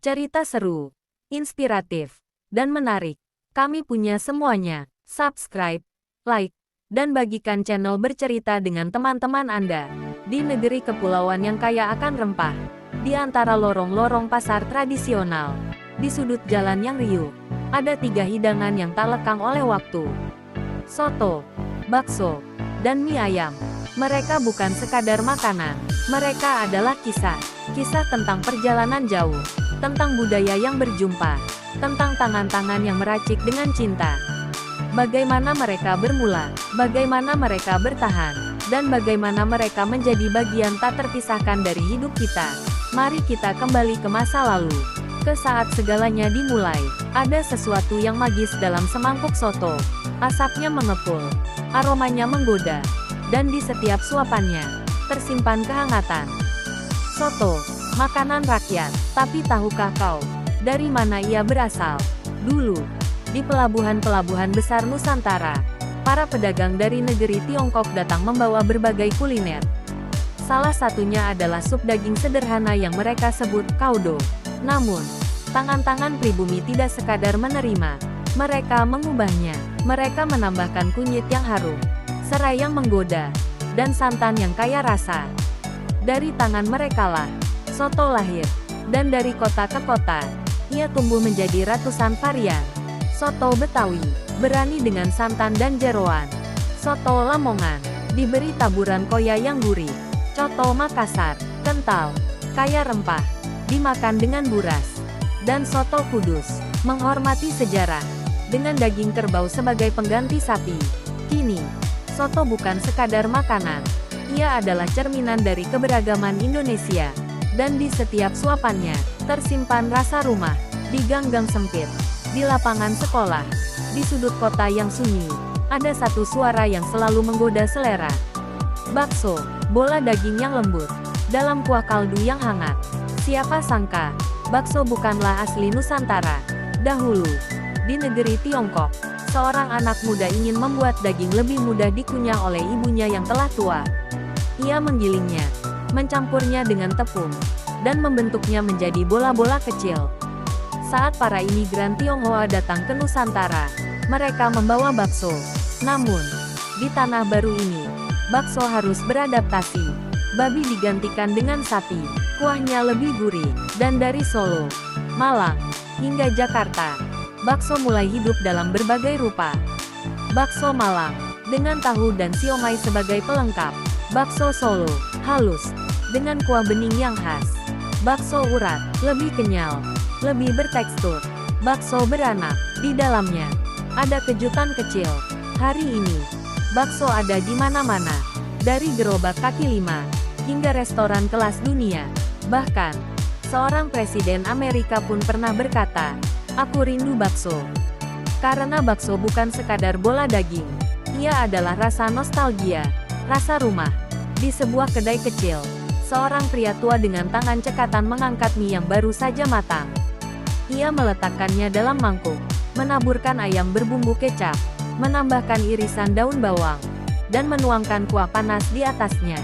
Cerita seru, inspiratif, dan menarik. Kami punya semuanya. Subscribe, like, dan bagikan channel bercerita dengan teman-teman Anda. Di negeri kepulauan yang kaya akan rempah, di antara lorong-lorong pasar tradisional, di sudut jalan yang riuh, ada 3 hidangan yang tak lekang oleh waktu. Soto, bakso, dan mie ayam. Mereka bukan sekadar makanan, mereka adalah kisah. Kisah tentang perjalanan jauh, tentang budaya yang berjumpa, tentang tangan-tangan yang meracik dengan cinta. Bagaimana mereka bermula, bagaimana mereka bertahan, dan bagaimana mereka menjadi bagian tak terpisahkan dari hidup kita. Mari kita kembali ke masa lalu, ke saat segalanya dimulai. Ada sesuatu yang magis dalam semangkuk soto. Asapnya mengepul, aromanya menggoda, dan di setiap suapannya tersimpan kehangatan. Soto, makanan rakyat, tapi tahukah kau, dari mana ia berasal? Dulu, di pelabuhan-pelabuhan besar Nusantara, para pedagang dari negeri Tiongkok datang membawa berbagai kuliner. Salah satunya adalah sup daging sederhana yang mereka sebut kaudo. Namun, tangan-tangan pribumi tidak sekadar menerima, mereka mengubahnya. Mereka menambahkan kunyit yang harum, serai yang menggoda, dan santan yang kaya rasa. Dari tangan merekalah soto lahir, dan dari kota ke kota, ia tumbuh menjadi ratusan varian. Soto Betawi, berani dengan santan dan jeroan. Soto Lamongan, diberi taburan koya yang gurih. Coto Makassar, kental, kaya rempah, dimakan dengan buras. Dan soto Kudus, menghormati sejarah, dengan daging kerbau sebagai pengganti sapi. Kini, soto bukan sekadar makanan, ia adalah cerminan dari keberagaman Indonesia. Dan di setiap suapannya, tersimpan rasa rumah. Di gang-gang sempit, di lapangan sekolah, di sudut kota yang sunyi, ada satu suara yang selalu menggoda selera. Bakso, bola daging yang lembut, dalam kuah kaldu yang hangat. Siapa sangka, bakso bukanlah asli Nusantara. Dahulu, di negeri Tiongkok, seorang anak muda ingin membuat daging lebih mudah dikunyah oleh ibunya yang telah tua. Ia menggilingnya, mencampurnya dengan tepung, dan membentuknya menjadi bola-bola kecil. Saat para imigran Tionghoa datang ke Nusantara, mereka membawa bakso. Namun, di tanah baru ini, bakso harus beradaptasi. Babi digantikan dengan sapi, kuahnya lebih gurih, dan dari Solo, Malang, hingga Jakarta, bakso mulai hidup dalam berbagai rupa. Bakso Malang, dengan tahu dan siomay sebagai pelengkap. Bakso Solo, halus, dengan kuah bening yang khas. Bakso urat, lebih kenyal, lebih bertekstur. Bakso beranak, di dalamnya ada kejutan kecil. Hari ini, bakso ada di mana-mana, dari gerobak kaki lima, hingga restoran kelas dunia. Bahkan, seorang presiden Amerika pun pernah berkata, "Aku rindu bakso." Karena bakso bukan sekadar bola daging, ia adalah rasa nostalgia, rasa rumah. Di sebuah kedai kecil, seorang pria tua dengan tangan cekatan mengangkat mie yang baru saja matang. Ia meletakkannya dalam mangkuk, menaburkan ayam berbumbu kecap, menambahkan irisan daun bawang, dan menuangkan kuah panas di atasnya.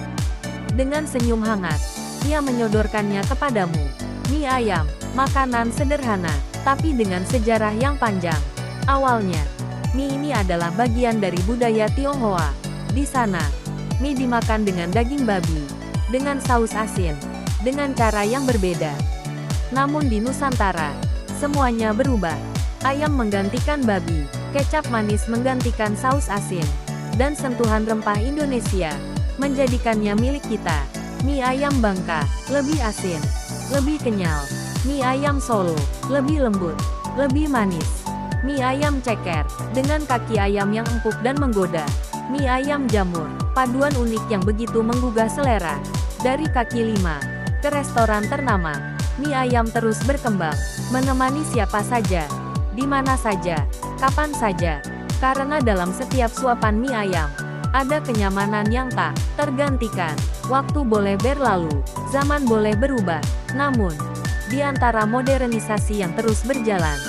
Dengan senyum hangat, ia menyodorkannya kepadamu. Mie ayam, makanan sederhana, tapi dengan sejarah yang panjang. Awalnya, mie ini adalah bagian dari budaya Tionghoa. Di sana, mie dimakan dengan daging babi, dengan saus asin, dengan cara yang berbeda. Namun di Nusantara, semuanya berubah. Ayam menggantikan babi, kecap manis menggantikan saus asin, dan sentuhan rempah Indonesia menjadikannya milik kita. Mie ayam Bangka, lebih asin, lebih kenyal. Mie ayam Solo, lebih lembut, lebih manis. Mie ayam Ceker, dengan kaki ayam yang empuk dan menggoda. Mie ayam Jamur, paduan unik yang begitu menggugah selera. Dari kaki lima, ke restoran ternama, mie ayam terus berkembang, menemani siapa saja, di mana saja, kapan saja. Karena dalam setiap suapan mie ayam, ada kenyamanan yang tak tergantikan. Waktu boleh berlalu, zaman boleh berubah, namun, di antara modernisasi yang terus berjalan,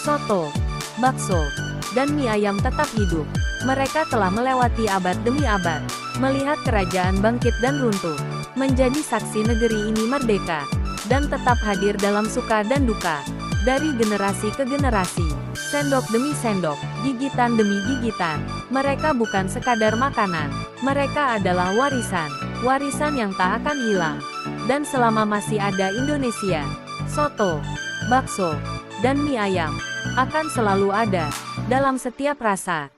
soto, bakso, dan mie ayam tetap hidup. Mereka telah melewati abad demi abad, melihat kerajaan bangkit dan runtuh, menjadi saksi negeri ini merdeka, dan tetap hadir dalam suka dan duka. Dari generasi ke generasi, sendok demi sendok, gigitan demi gigitan, mereka bukan sekadar makanan, mereka adalah warisan, warisan yang tak akan hilang. Dan selama masih ada Indonesia, soto, bakso, dan mie ayam akan selalu ada dalam setiap rasa.